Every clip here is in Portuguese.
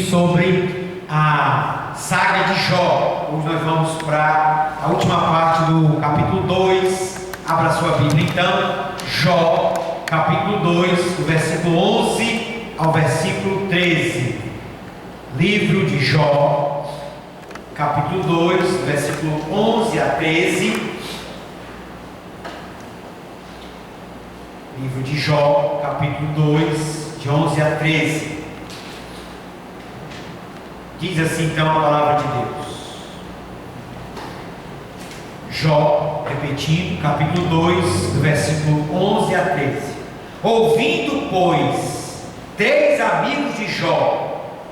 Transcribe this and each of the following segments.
sobre a saga de Jó. Hoje nós vamos para a última parte do capítulo 2. Abra sua Bíblia então, Jó, capítulo 2, do versículo 11 ao versículo 13. Livro de Jó, capítulo 2, versículo 11 a 13. Livro de Jó, capítulo 2, de 11 a 13. Diz assim então a palavra de Deus. Jó, repetindo, capítulo 2, do versículo 11 a 13. Ouvindo, pois, 3 amigos de Jó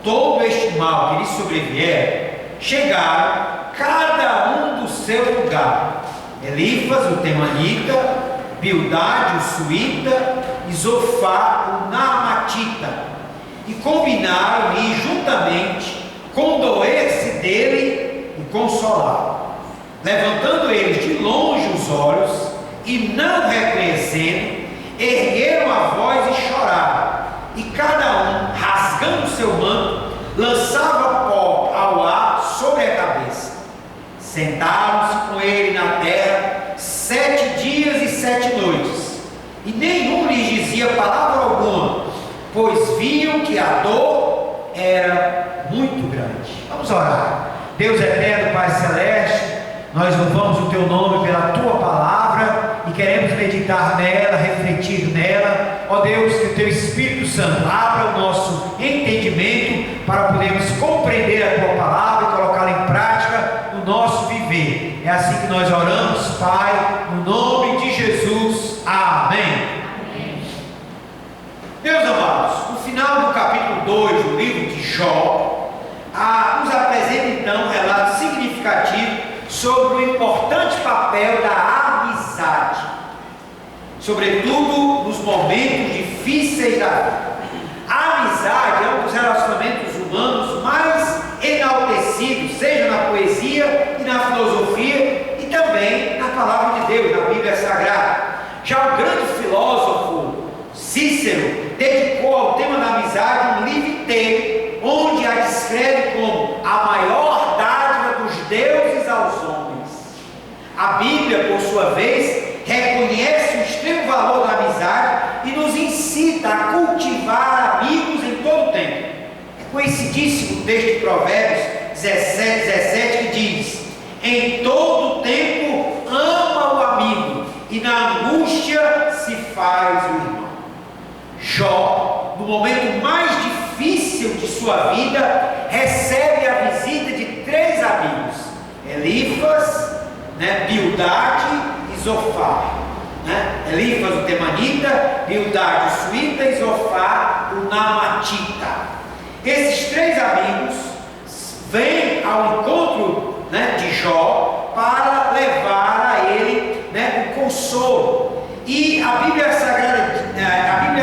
todo este mal que lhe sobrevier, chegaram, cada um do seu lugar. Elifas, o temanita, Bildade, o suíta, e Zofar, o naamatita, e combinaram e juntamente condoer-se dele e consolá-lo, levantando eles de longe os olhos e não reconhecendo, ergueram a voz e choraram, e cada um, rasgando seu manto, lançava pó ao ar sobre a cabeça. Sentaram-se com ele na terra 7 dias e 7 noites, e nenhum lhes dizia palavra alguma, pois viam que a dor era muito grande. Vamos orar. Deus eterno, Pai celeste, nós louvamos o Teu nome pela Tua palavra e queremos meditar nela, refletir nela. Ó Deus, que o Teu Espírito Santo abra o nosso entendimento para podermos compreender a Tua palavra e colocá-la em prática no nosso viver. É assim que nós oramos, Pai, no nome de Jesus. Amém. Meus amados, no final do capítulo 2 do livro de Jó, nos apresenta então um relato significativo sobre o importante papel da amizade, sobretudo nos momentos difíceis da vida. A amizade é um dos relacionamentos humanos mais enaltecidos, seja na poesia e na filosofia e também na palavra de Deus, na Bíblia Sagrada. Já o grande filósofo Cícero dedicou ao tema da amizade um livro inteiro, onde a descreve como a maior dádiva dos deuses aos homens. A Bíblia, por sua vez, reconhece o extremo valor da amizade e nos incita a cultivar amigos em todo o tempo. É conhecidíssimo o texto de Provérbios 17, que diz: em todo o tempo ama o amigo, e na angústia se faz o irmão. Jó, no momento mais difícil de sua vida, recebe a visita de 3 amigos: Elifas, Bildade e Zofar. Elifas, o temanita, Bildade, o suíta, e Zofar, o naamatita. Esses 3 amigos vêm ao encontro de Jó para levar a ele o consolo. E a Bíblia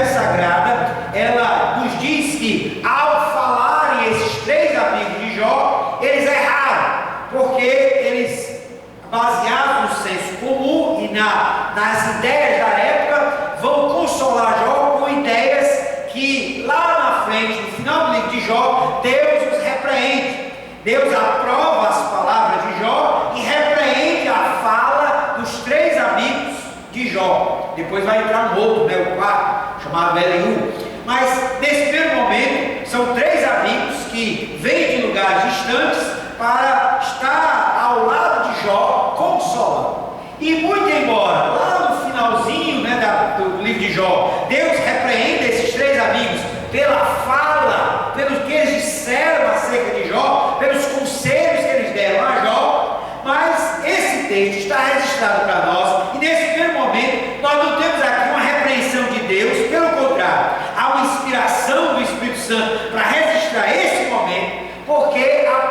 Sagrada, ela nos diz que ao falarem esses 3 amigos de Jó, eles erraram, porque eles, baseados no senso comum e nas ideias da época, vão consolar Jó com ideias que lá na frente, no final do livro de Jó, Deus os repreende. Deus aprova as palavras de Jó e repreende a fala dos 3 amigos de Jó. Depois vai entrar um outro, o quarto, chamado Eliú. Mas nesse primeiro momento, são 3 amigos que vêm de lugares distantes para estar ao lado de Jó, consolando. E muito embora, lá no finalzinho do livro de Jó, Deus repreende esses 3 amigos pela fala, pelo que eles disseram acerca de Jó, pelos conselhos que eles deram a Jó, mas esse texto está registrado para nós, e nesse primeiro momento, nós não temos aqui uma repreensão de Deus, pelo contrário, há uma inspiração do Espírito Santo para registrar esse momento, porque há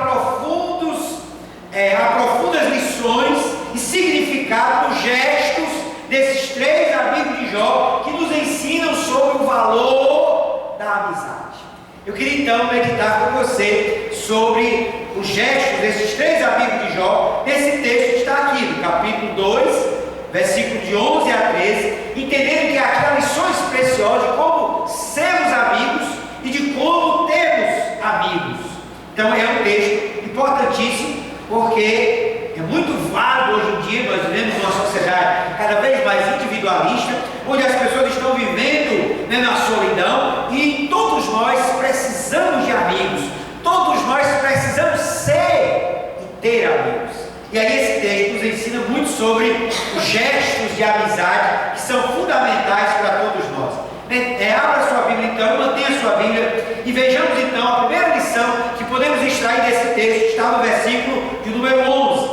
profundas lições e significado nos gestos desses 3 amigos de Jó, que nos ensinam sobre o valor da amizade. Eu queria então meditar com você sobre os gestos desses 3 amigos de Jó, nesse texto que está aqui, no capítulo 2, versículo de 11 a 13, entendendo que aqui há lições preciosas de como sermos amigos e de como termos amigos. Então é um texto importantíssimo, porque é muito válido hoje em dia. Nós vivemos numa sociedade cada vez mais individualista, onde as pessoas estão vivendo, né, na solidão, e todos nós precisamos de amigos, todos nós precisamos ser e ter amigos. E aí esse texto nos ensina muito sobre os gestos de amizade que são fundamentais para todos nós. Abra sua Bíblia então, mantenha sua Bíblia e vejamos então a primeira lição que podemos extrair desse texto. Está no versículo de número 11.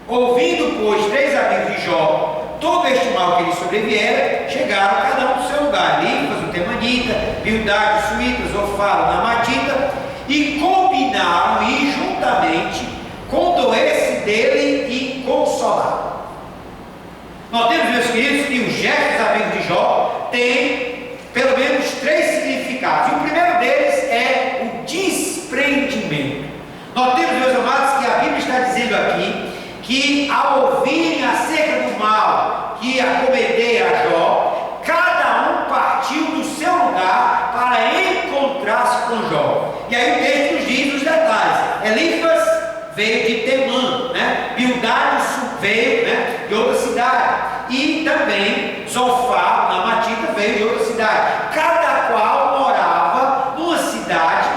Ouvindo, pois, 3 amigos de Jó todo este mal que lhe sobreviera, chegaram cada um do seu lugar, Elifas, o Temanita, Bildade, o Suíta, Zofar, o Namatita, e combinaram ir juntamente, condoer-se dele e consolar. Notemos, meus queridos, que os gestos dos amigos de Jó têm pelo menos 3 significados. E o primeiro deles é o desprendimento. Notemos, meus amados, que a Bíblia está dizendo aqui que, ao ouvirem acerca do mal que acometeia a Jó, cada um partiu do seu lugar para encontrar-se com Jó. E aí o texto nos diz os detalhes. Elifas veio de Temã, né? Bildade veio, né, de outra cidade, e também Zofar, Namatita, veio de outra cidade. Cada qual morava numa cidade,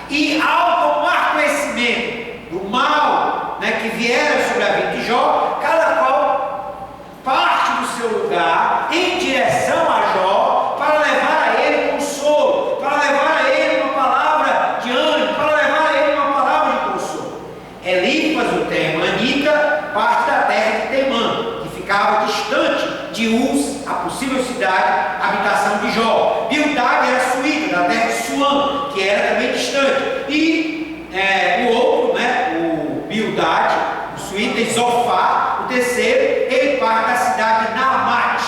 e ao tomar conhecimento do mal, né, que viera sobre a vida de Jó, cada qual parte do seu lugar em direção a Jó para levar a ele consolo, para levar a ele uma palavra de ânimo, para levar a ele uma palavra de consolo. Elifas, o Temanita, parte da terra de Temã, que ficava distante de Uz, a possível cidade, habitação de Jó. Bildade era suíta, da terra de Suã, que era também distante. E o outro, né, o Bildade, o suíta, e Zofar, o terceiro, ele parte da cidade de Naamate.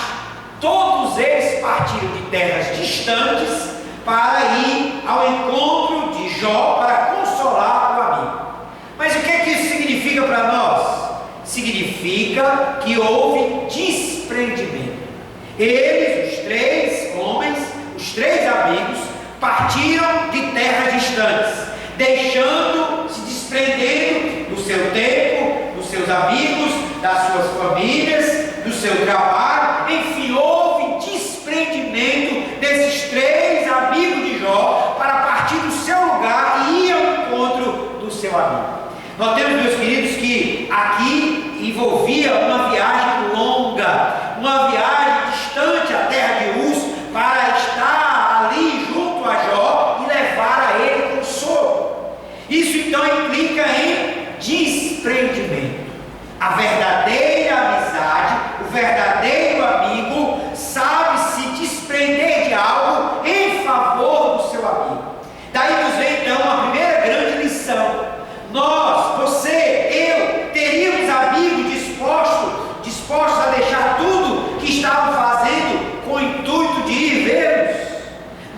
Todos eles partiram de terras distantes para ir ao encontro de Jó, para consolar o amigo. Mas o que é que isso significa para nós? Significa que houve desprendimento. Eles, os 3 homens, os 3 amigos, partiram de terras distantes, se desprendendo do seu tempo, dos seus amigos, das suas famílias, do seu trabalho. Enfim, houve desprendimento desses 3 amigos de Jó para partir do seu lugar e ir ao encontro do seu amigo. Nós temos, meus queridos, que aqui envolvia uma viagem longa, uma viagem distante à terra de Uz, para estar ali junto a Jó e levar a ele consolo. Isso então implica em desprendimento. A verdadeira amizade, o verdadeiro amigo, sabe se desprender de algo em favor do seu amigo. Daí nos vem então a primeira grande lição. Nós, você, eu, teríamos amigos dispostos a deixar tudo que estavam fazendo com o intuito de ir vê-los?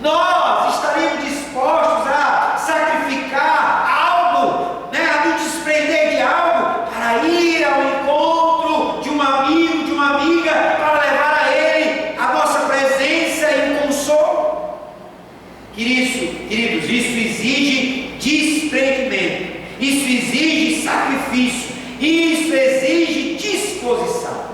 Nós estaríamos dispostos a sacrificar algo, né, a nos desprender de algo para ir ao encontro de um amigo, de uma amiga, para levar a ele a nossa presença e um consolo? Queridos, isso exige desprendimento. Isso exige sacrifício, isso exige disposição.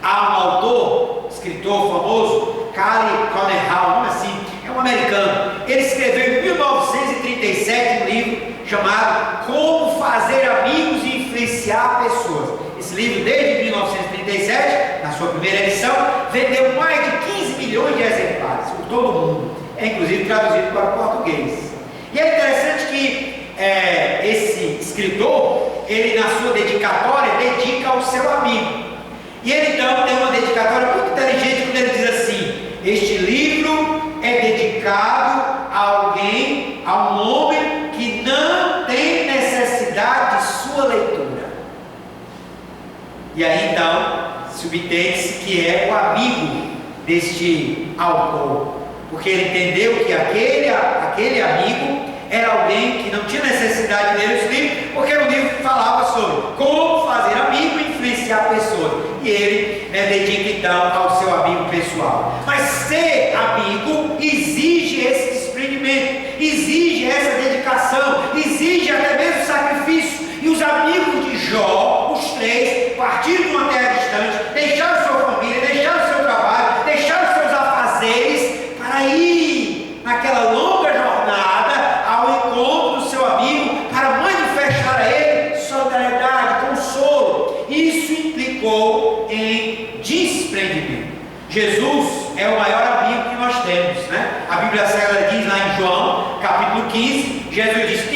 Há um autor, escritor famoso, Cal Connerhall, nome assim, é um americano. Ele escreveu em 1937 um livro chamado Como Fazer Amigos e Influenciar Pessoas. Esse livro, desde 1937, na sua primeira edição, vendeu mais de 15 milhões de exemplares por todo o mundo. É inclusive traduzido para o português. E é interessante que esse escritor, ele na sua dedicatória dedica ao seu amigo. E ele então tem uma dedicatória muito inteligente quando ele diz assim: este livro é dedicado a alguém, a um homem que não tem necessidade de sua leitura. E aí então subentende-se que é o amigo deste autor, porque ele entendeu que aquele amigo era alguém que não tinha necessidade de ler esse livro, porque o livro falava sobre como fazer amigo e influenciar pessoas. E ele dedica então ao seu amigo pessoal. Mas ser amigo exige esse desprendimento, exige essa dedicação, exige até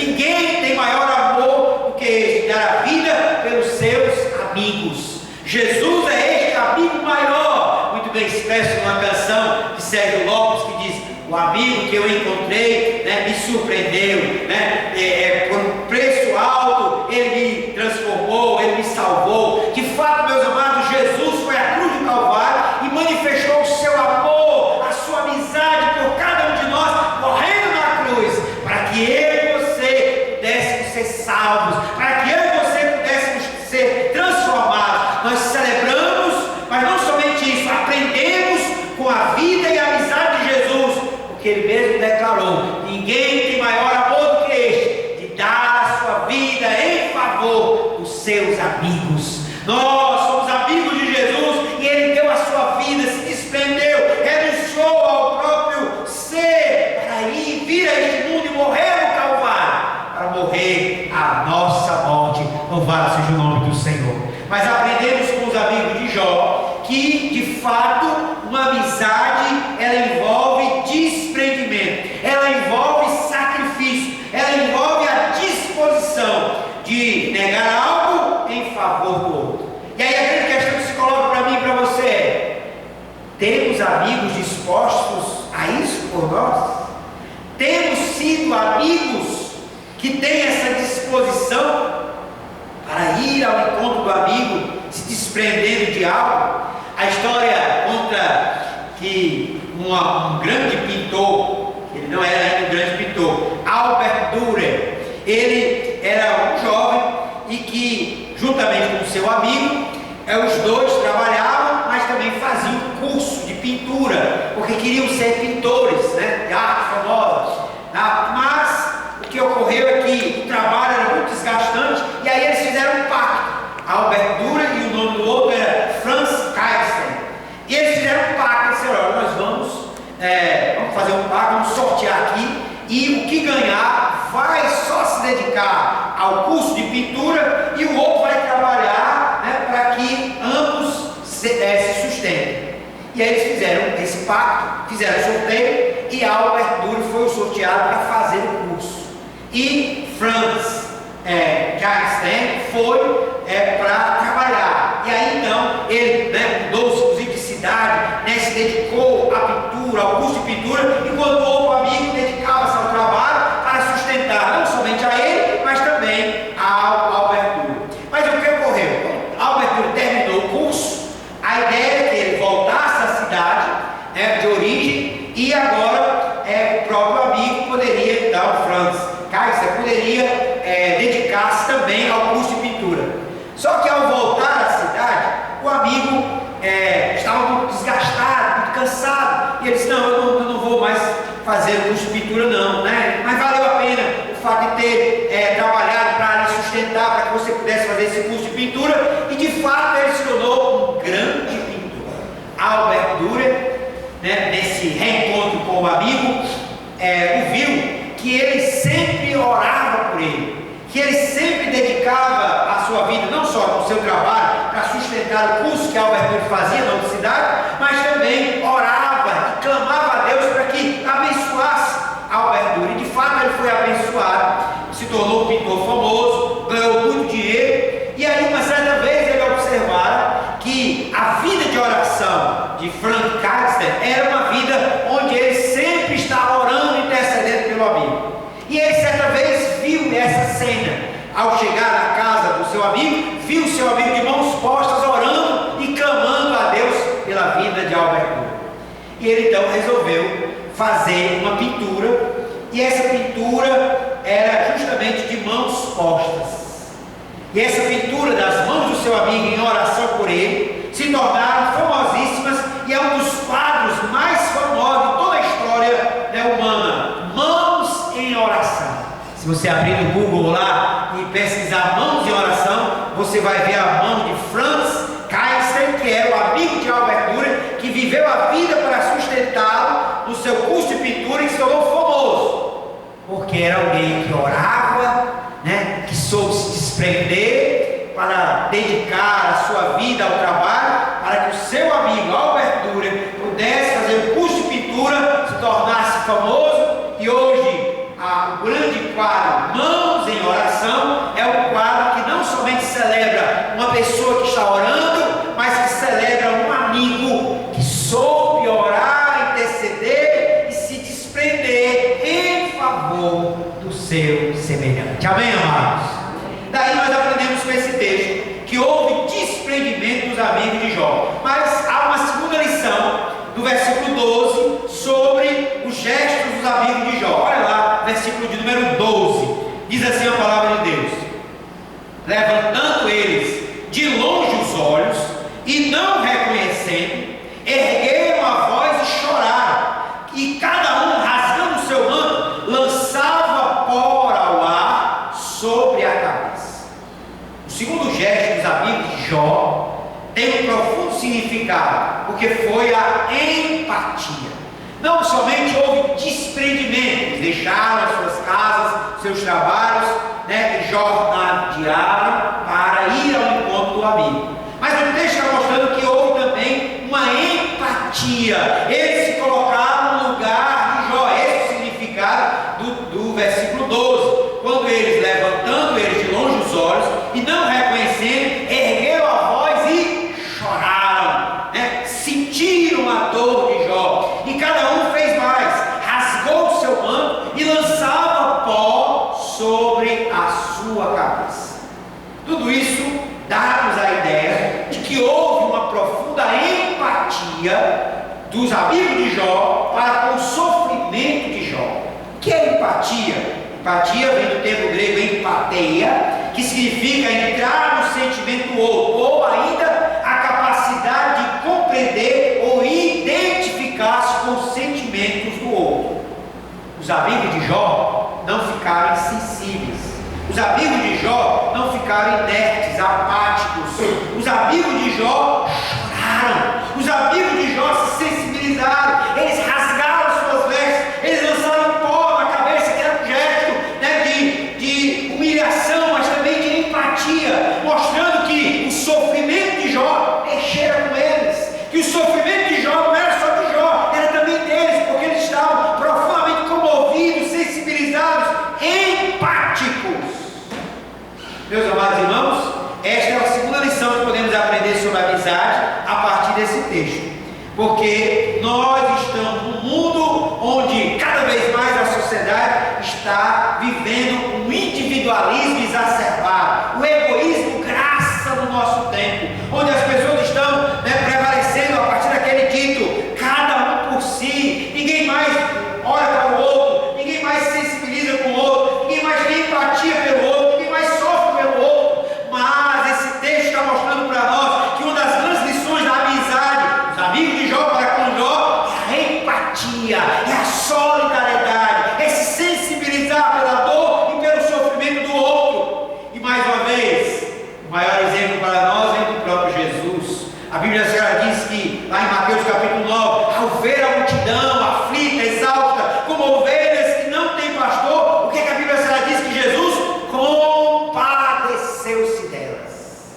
Ninguém tem maior amor do que este, dar a vida pelos seus amigos. Jesus é este amigo maior, muito bem expresso numa canção de Sérgio Lopes, que diz: o amigo que eu encontrei, me surpreendeu, por um preço alto ele me transformou, ele me salvou. De fato, meus amados, Jesus foi à cruz do Calvário e manifestou o seu amor, a sua amizade por cada um de nós, morrendo na cruz, para que eu e você pudéssemos ser salvos, para que eu e você pudéssemos ser transformados. Nós celebramos, mas não somente isso, aprendemos com a vida e a amizade de Jesus, porque Ele mesmo declarou: ninguém tem maior amor do que este, de dar a sua vida em favor dos seus amigos. Nós somos amigos de Jesus e Ele deu a sua vida, se desprendeu, renunciou ao próprio ser para ir vir a este mundo e morrer no Calvário, para morrer a nossa morte. Louvado seja o nome do Senhor. Mas aprendemos com os amigos de Jó que, de fato, uma amizade, ela envolve desprendimento, ela envolve sacrifício, ela envolve a disposição de negar algo em favor do outro. E aí a grande questão que se coloca para mim e para você é: temos amigos dispostos a isso por nós? Temos sido amigos que têm essa disposição para ir ao encontro do amigo, se desprendendo de algo? A história conta que um grande pintor, ele não era ainda um grande pintor, Albert Dürer, ele era um jovem e que, juntamente com seu amigo, os dois trabalhavam, mas também faziam curso de pintura, porque queriam ser pintores, de arte famosa. Mas o que ocorreu é que o trabalho era muito desgastante, e aí eles fizeram um pacto. Albert Dürer e o nome do outro era Franz Karlstein. E eles fizeram um pacto. Eles disseram: olha, nós vamos fazer um pacto, vamos sortear aqui, e o que ganhar vai só se dedicar ao curso de pintura e o outro vai trabalhar, para que ambos se sustentem. E aí eles fizeram esse pacto, fizeram o sorteio, e Albert Dürer foi o sorteado para fazer o curso. E Franz Karlstein foi para trabalhar. E aí então ele mudou-se inclusive de cidade, se dedicou à pintura, ao curso de pintura, enquanto o outro amigo dedicava-se ao trabalho para sustentar não somente a ele, mas também ao Albert Dürer. Mas o que ocorreu? Albert Dürer terminou o curso, a ideia é que ele voltasse à cidade de origem, e agora o próprio amigo poderia, então, Franz Karlstein, poderia dedicar-se também ao curso de pintura. Só que ao voltar à cidade, o amigo estava muito desgastado, muito cansado, e ele disse: não, eu não vou mais fazer o curso de pintura não, mas valeu a pena o fato de ter trabalhado para lhe sustentar, para que você pudesse fazer esse curso de pintura. E de fato ele se tornou um grande pintor. Albert Dürer, nesse reencontro com o amigo, viu que ele sempre orava por ele, que ele sempre dedicava a sua vida, não só com o seu trabalho, para sustentar o curso que Albert Dürer fazia na outra cidade, mas também orava e clamava a Deus para que abençoasse Albert Dürer. E de fato ele foi abençoado, se tornou um pintor famoso, ganhou muito dinheiro. E aí uma certa vez ele observara que a vida de oração de Franz Karlstein era uma vida onde ele sempre estava orando e intercedendo pelo amigo. E ele certa vez viu essa cena. Ao chegar na casa do seu amigo, viu o seu amigo de mãos postas orando e clamando a Deus pela vida de Albert Dürer. E ele então resolveu fazer uma pintura, e essa pintura era justamente de mãos postas. E essa pintura das mãos do seu amigo em oração por ele se tornaram famosíssimas, e é um dos quadros mais famosos de toda a história humana. Mãos em oração. Se você abrir no Google lá e pesquisar mãos em oração, você vai ver a mão de Franz Karlstein, que era o amigo de Albert Dürer, que viveu a vida para sustentá-lo no seu curso de pintura e se tornou famoso, porque era alguém que orava, que soube se desprender para dedicar a sua vida ao trabalho, para que o seu amigo Albert Dürer pudesse fazer o curso de pintura, se tornasse famoso, e hoje o grande quadro Mãos eternamente. Amém, amados? Daí nós aprendemos com esse texto que houve desprendimento dos amigos de Jó. Mas há uma segunda lição do versículo 12 sobre os gestos dos amigos de Jó. Olha lá, versículo de número 12. Diz assim a palavra de Deus: levantando eles de longe os olhos e não reconhecendo, ergueram a voz e choraram, e cada um, rasgando o seu manto, lançava pó ao ar sobre a cabeça. O segundo gesto dos amigos de Jó tem um profundo significado, porque foi a empatia. Não somente houve desprendimento, eles deixaram as suas casas, seus trabalhos, jornadearam para ir ao encontro do amigo. Mas o texto está mostrando que houve também uma empatia. Eles se colocaram no lugar de Jó. Esse é o significado do versículo 12. Quando eles, levantando eles de longe os olhos e não reconhecendo, ergueram a voz e choraram, sentiram a dor de Jó. E cada um fez mais, rasgou o seu manto e lançava pó sobre a sua cabeça. Tudo isso dá-nos a ideia de que houve uma profunda empatia dos amigos de Jó para com o sofrimento de Jó. O que é empatia? Empatia vem do termo grego empateia, que significa entrar no sentimento do outro, ou ainda a capacidade de compreender ou identificar-se com os sentimentos do outro. Os amigos de Jó não ficaram insensíveis. Os amigos de Jó não ficaram inertes, apáticos. Os amigos de Jó choraram. Os amigos de Jó se sensibilizaram. Eles rasgaram suas vestes. Eles lançaram pó na cabeça, que era um gesto de humilhação, mas também de empatia, mostrando que o sofrimento de Jó mexera com eles. Que o sofrimento de Jó não era só de Jó, era também deles, porque eles estavam profundamente comovidos, sensibilizados, empáticos. Meus amados irmãos, esta é a segunda lição que podemos aprender sobre a amizade a partir desse texto. Porque nós estamos num mundo onde cada vez mais a sociedade está vivendo um individualismo exacerbado, o egoísmo graça no nosso tempo, onde as pessoas estão prevalecendo a partir daquele dito, cada um por si, ninguém mais olha para o outro, ninguém mais se sensibiliza com o outro, ninguém mais tem empatia pelo outro, ninguém mais sofre pelo outro. Mas esse texto está mostrando para nós que uma das grandes lições da amizade, os amigos de Jó para com Jó, é a empatia, é a solidariedade, é se sensibilizar pela dor e pelo sofrimento do outro. E mais uma vez, o maior exemplo para nós é do próprio Jesus. A Bíblia Sagrada diz que, lá em Mateus capítulo 9, ao ver a multidão aflita, exausta, como ovelhas que não têm pastor, o que a Bíblia Sagrada diz? Que Jesus compadeceu-se delas.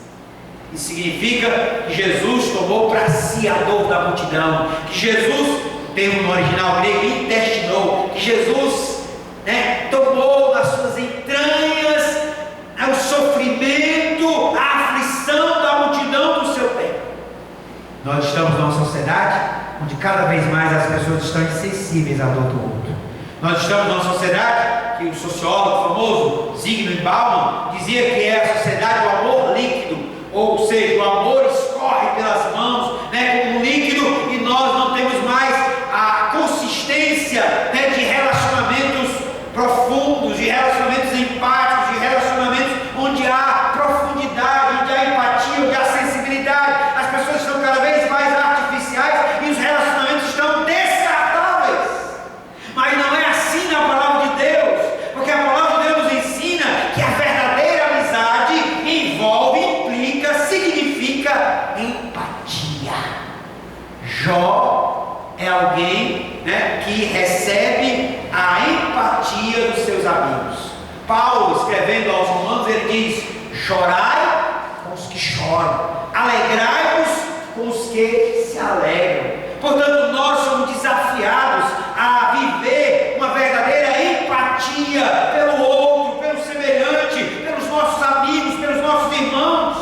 Isso significa que Jesus tomou para si a dor da multidão, que Jesus, o termo no original grego, intestinou, que Jesus tomou nas suas entranhas o sofrimento, a aflição da multidão do seu tempo. Nós estamos numa sociedade onde cada vez mais as pessoas estão insensíveis à dor do outro. Nós estamos numa sociedade que o sociólogo famoso Zygmunt Bauman dizia que é a sociedade do amor líquido, ou seja, o amor escorre pelas mãos como um líquido, e nós não temos mais a consistência de relacionamentos profundos, de relacionamentos empáticos, de relacionamentos onde há profundidade, onde há empatia, onde há sensibilidade. As pessoas estão cada vez mais artificiais e os relacionamentos estão descartáveis. Mas não é assim na palavra de Deus, porque a palavra de Deus nos ensina que a verdadeira amizade envolve, implica, significa empatia. Jó é alguém que recebe a empatia dos seus amigos. Paulo, escrevendo aos Romanos, ele diz: chorai com os que choram, alegrai-vos com os que se alegram. Portanto, nós somos desafiados a viver uma verdadeira empatia pelo outro, pelo semelhante, pelos nossos amigos, pelos nossos irmãos.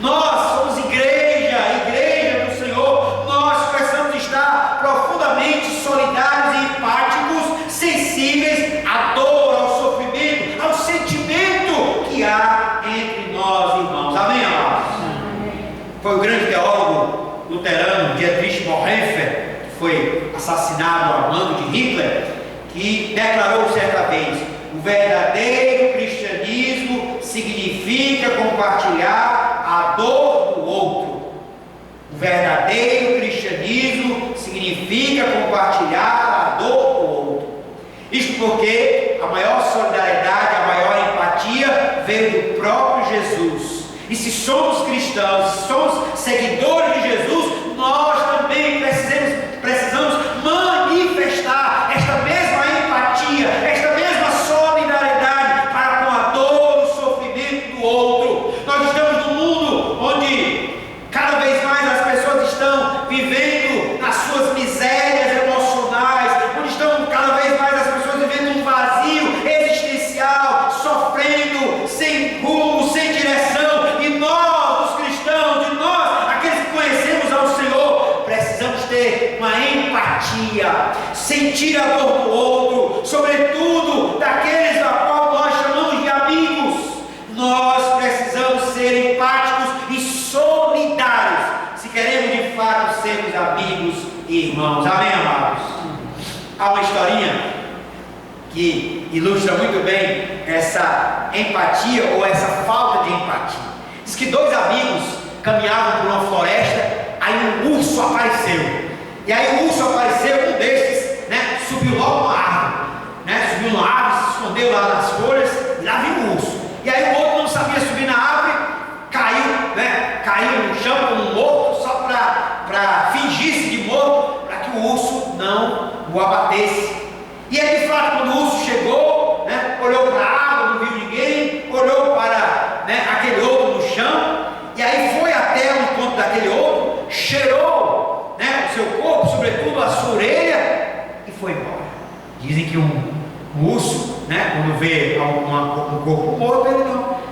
Nós somos igreja do Senhor. Nós precisamos estar profundamente solidários e empáticos, sensíveis à dor, ao sofrimento, ao sentimento assassinado ao mando de Hitler, que declarou certa vez: o verdadeiro cristianismo significa compartilhar a dor do outro. O verdadeiro cristianismo significa compartilhar a dor do outro. Isto porque a maior solidariedade, a maior empatia veio do próprio Jesus. E se somos cristãos, se somos seguidores de Jesus, nós também precisamos manifestar esta mesma empatia, esta mesma solidariedade para com a dor e o sofrimento do outro. Nós estamos num mundo onde cada vez mais as pessoas estão vivendo nas suas misérias emocionais, onde estão cada vez mais as pessoas vivendo um vazio existencial, sofrendo, sem rumo, sem direção. E nós, os cristãos, e nós, aqueles que conhecemos ao Senhor, precisamos ter uma empatia, sentir a dor do outro, sobretudo daqueles a qual nós chamamos de amigos. Nós precisamos ser empáticos e solidários, se queremos de fato sermos amigos e irmãos. Amém, amados? Há uma historinha que ilustra muito bem essa empatia ou essa falta de empatia. Diz que dois amigos caminhavam por uma floresta, aí um urso apareceu. E aí o urso apareceu, um desses, subiu logo numa árvore, subiu numa árvore, se escondeu lá nas folhas, e lá viu o urso. E aí o outro não sabia subir na árvore, caiu no chão como um morto, só para fingir-se de morto, para que o urso não o abatesse. E aí, de fato, quando o urso chegou, olhou para a árvore, não viu ninguém, olhou para aquele outro no chão, e aí foi até o encontro daquele outro, cheirou o seu corpo, sobretudo a sua orelha, e foi embora. Dizem que um urso, quando vê um corpo morto,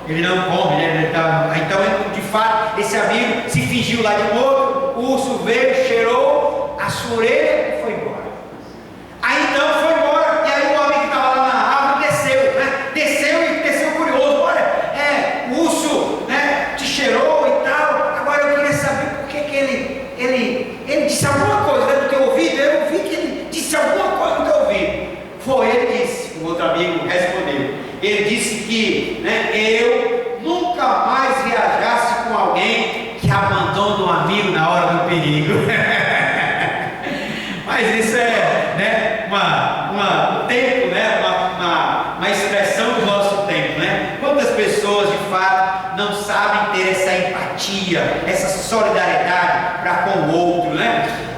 ele não come, então, de fato, esse amigo se fingiu lá de morto, o urso veio, cheirou a sua orelha e foi embora. Aí então foi embora, e aí o homem que estava lá na árvore desceu curioso: olha, o urso te cheirou e tal, agora eu queria saber por que ele disse alguma coisa no teu ouvido. Eu ouvi que ele disse alguma coisa no teu ouvido. Ele disse, o outro amigo respondeu, ele disse que eu nunca mais viajasse com alguém que abandona um amigo na hora do perigo. Mas isso é um tempo, uma expressão do nosso tempo, Quantas pessoas de fato não sabem ter essa empatia, essa solidariedade para com o outro,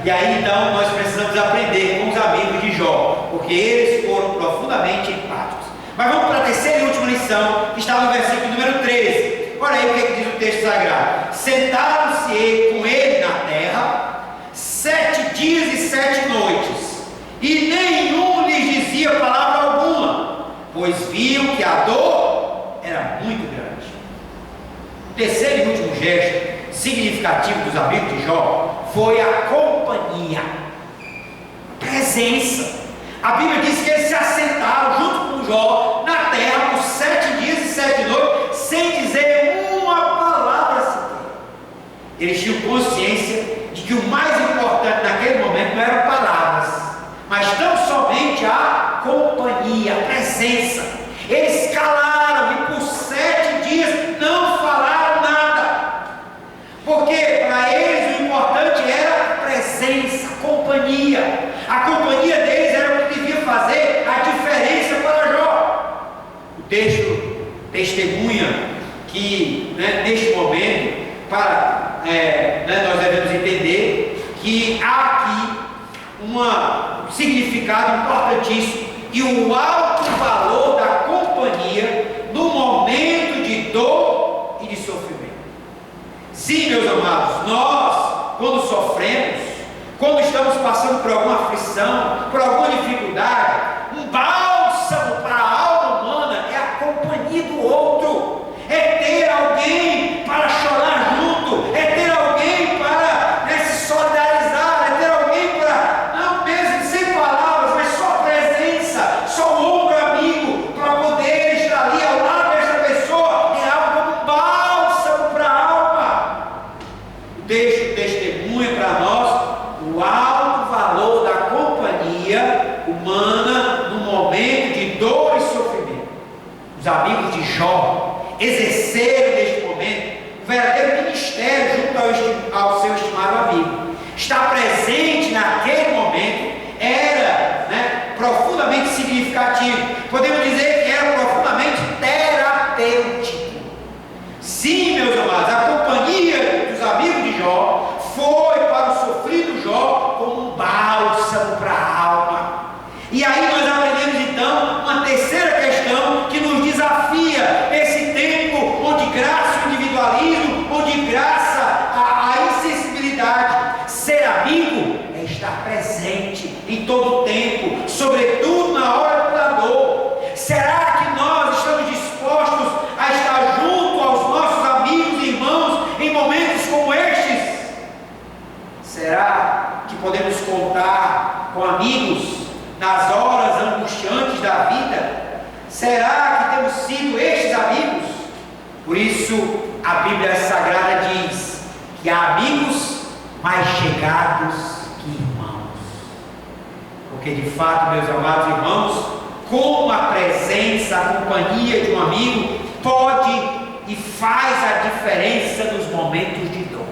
E aí então nós precisamos aprender com os amigos de Jó, porque eles foram profundamente empáticos. Mas vamos para a terceira e última lição, que está no versículo número 13. Olha aí o que diz o texto sagrado: sentaram-se com ele na terra 7 dias e 7 noites, e nenhum lhes dizia palavra alguma, pois viam que a dor era muito grande. O terceiro e último gesto significativo dos amigos de Jó foi a companhia, a presença. A Bíblia diz que eles se assentaram junto com Jó na terra por 7 dias e 7 noites, sem dizer uma palavra sequer. Eles tinham consciência de que o mais importante naquele momento não eram palavras, mas tão somente a companhia, a presença. Eles calaram e por 7 dias não falaram nada, porque para eles o importante era a presença, a companhia. A companhia deles era o que devia fazer a diferença para Jó. O texto testemunha que neste momento, nós devemos entender que há aqui um significado importantíssimo e um alto valor da companhia no momento de dor e de sofrimento. Sim, meus amados, nós, quando sofremos, quando estamos passando por alguma aflição, por alguma dificuldade, um bálsamo para a alma humana é a companhia do outro, é ter alguém para chorar junto, é ter alguém para se solidarizar, é ter alguém para, não mesmo sem palavras, mas só a presença, só o ombro amigo, para poder estar ali ao lado desta pessoa, é algo como um bálsamo para a alma. O texto testemunha para nós o alto valor da companhia Jó exerceram neste momento um verdadeiro ministério junto ao seu estimado amigo. Estar presente naquele momento era, profundamente significativo. Podemos dizer que era profundamente terapêutico. Sim, meus amados, a companhia dos amigos de Jó foi para o sofrido Jó como um bálsamo para a alma. E aí nós aprendemos então uma terceira questão que nos desafia nesse tempo onde graça o individualismo, onde graça a insensibilidade. Ser amigo é estar presente em todo o tempo, sobretudo na hora da dor. Será que nós estamos dispostos a estar junto aos nossos amigos e irmãos em momentos como estes? Será que podemos contar com amigos nas horas angustiantes da vida? Será que temos sido estes amigos? Por isso a Bíblia Sagrada diz que há amigos mais chegados que irmãos. Porque de fato, meus amados irmãos, como a presença, a companhia de um amigo pode e faz a diferença nos momentos de dor.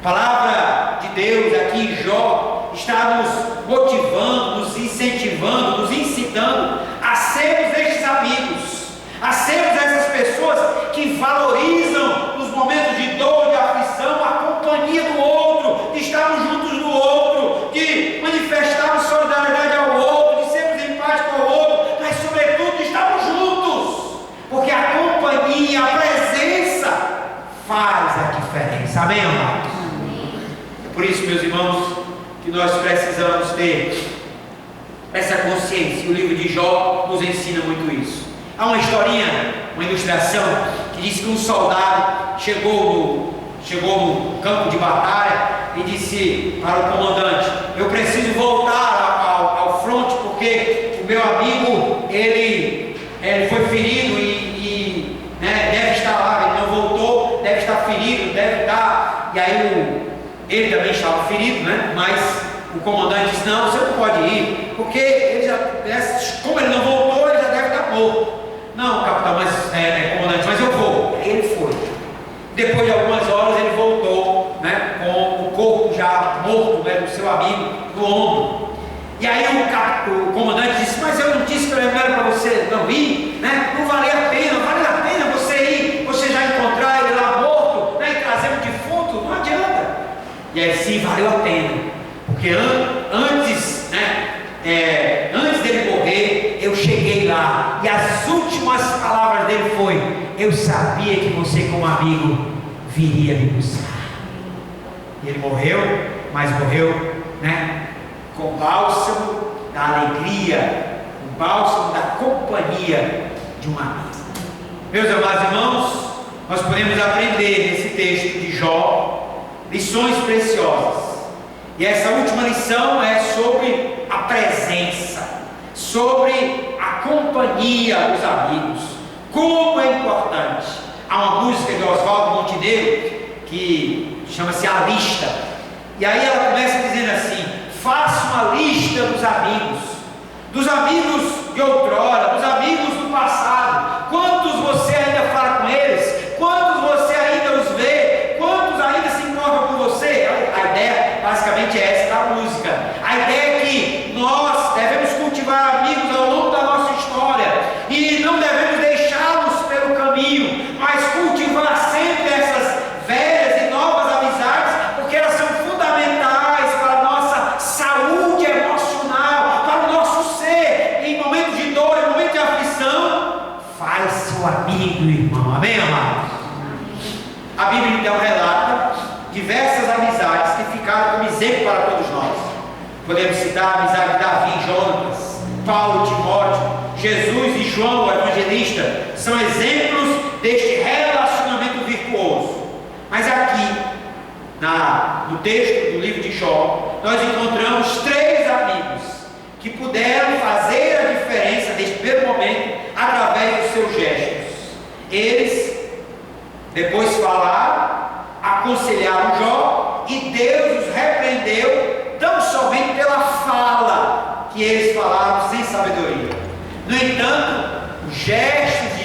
A palavra de Deus aqui em Jó está nos motivando, nos incentivando, nos incitando a sermos estes amigos, a sermos essas pessoas que valorizam nos momentos de dor, de aflição, a companhia do outro, de estarmos juntos do outro, de manifestarmos solidariedade ao outro, de sermos empáticos ao outro, mas sobretudo de estarmos juntos, porque a companhia, a presença faz a diferença. Amém, amados? É por isso, meus irmãos, que nós precisamos ter essa consciência. O livro de Jó nos ensina muito isso. Há uma historinha, uma ilustração, que diz que um soldado chegou no campo de batalha e disse para o comandante: eu preciso voltar ao fronte, porque o meu amigo ele foi ferido e deve estar lá, ele não voltou, deve estar ferido, deve estar. E aí ele também estava ferido, mas o comandante disse: não, você não pode ir, porque ele como ele não voltou, ele já deve estar morto. Não, capitão, comandante, mas eu vou. Aí ele foi. Depois de algumas horas ele voltou, com o corpo já morto, do seu amigo no ombro. E aí o comandante disse: mas eu não disse que eu era para você não ir, não valia a pena você ir, você já encontrar ele lá morto, e trazer um defunto, não adianta. E aí sim, valeu a pena, porque antes dele morrer, eu cheguei lá, e as últimas palavras dele foi: eu sabia que você como amigo viria me buscar. E ele morreu, mas morreu, com o bálsamo da alegria, o bálsamo da companhia de um amigo. Meus amados irmãos, nós podemos aprender nesse texto de Jó lições preciosas. E essa última lição é sobre a presença, sobre a companhia dos amigos. Como é importante. Há uma música de Oswaldo Montenegro que chama-se A Lista. E aí ela começa dizendo assim: faça uma lista dos amigos de outrora, dos amigos do passado. Quantos você ainda fala com eles? Quantos você ainda os vê? Quantos ainda se importam com você? A ideia basicamente é essa da música. A ideia é que nós devemos cultivar amigos ao longo da nossa história e não devemos deixá-los pelo caminho, mas cultivar sempre essas velhas e novas amizades, porque elas são fundamentais para a nossa saúde emocional, para o nosso ser. Em momentos de dor, em momentos de aflição, faz-se o amigo, irmão. Amém, amados? A Bíblia então relata diversas amizades que ficaram como exemplo para todos nós. Podemos citar a amizade de Davi e Jonatas, Paulo e Timóteo, Jesus e João, o evangelista, são exemplos deste relacionamento virtuoso. Mas aqui, no texto do livro de Jó, nós encontramos 3 amigos que puderam fazer a diferença neste primeiro momento através dos seus gestos. Eles depois falaram, aconselharam Jó, e Deus os repreendeu tão somente pela fala que eles falaram sem sabedoria. No entanto, os gestos de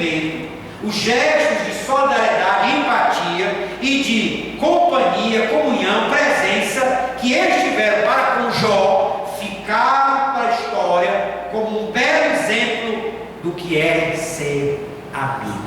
desprendimento, os gestos de solidariedade, empatia e de companhia, comunhão, presença que eles tiveram para com Jó ficaram para a história como um belo exemplo do que é ser amigo.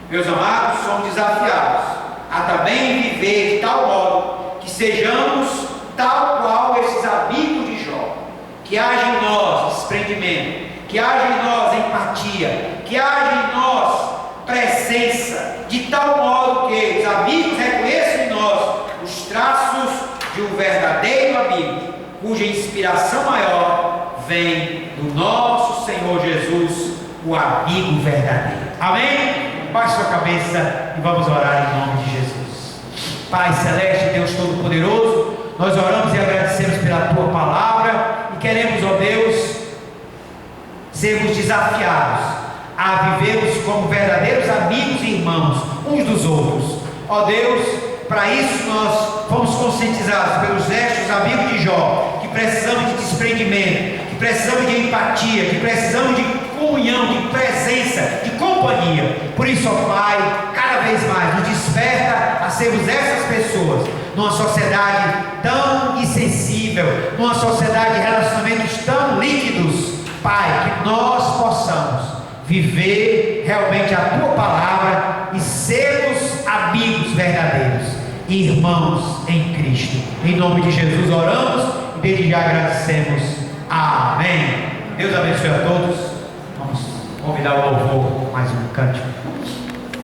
Meus amados, somos desafiados a também viver de tal modo que sejamos tal qual esses amigos de Jó, que haja em nós desprendimento, que haja em nós empatia, que haja em nós presença, de tal modo que os amigos reconheçam em nós os traços de um verdadeiro amigo, cuja inspiração maior vem do nosso Senhor Jesus, o amigo verdadeiro. Amém? Baixe sua cabeça e vamos orar em nome de Jesus. Pai Celeste, Deus Todo-Poderoso, nós oramos e agradecemos pela Tua palavra e queremos, ó Deus, sermos desafiados a vivermos como verdadeiros amigos e irmãos uns dos outros. Ó Deus, para isso nós fomos conscientizados pelos gestos amigos de Jó, que precisamos de desprendimento, que precisamos de empatia, que precisamos de comunhão, de presença, de companhia. Por isso, ó Pai, cada vez mais nos desperta a sermos essas pessoas numa sociedade tão insensível, numa sociedade de relacionamentos tão líquidos. Pai, que nós possamos viver realmente a Tua palavra e sermos amigos verdadeiros, irmãos em Cristo. Em nome de Jesus oramos e desde já agradecemos. Amém. Deus abençoe a todos. Vamos convidar o louvor mais um cântico.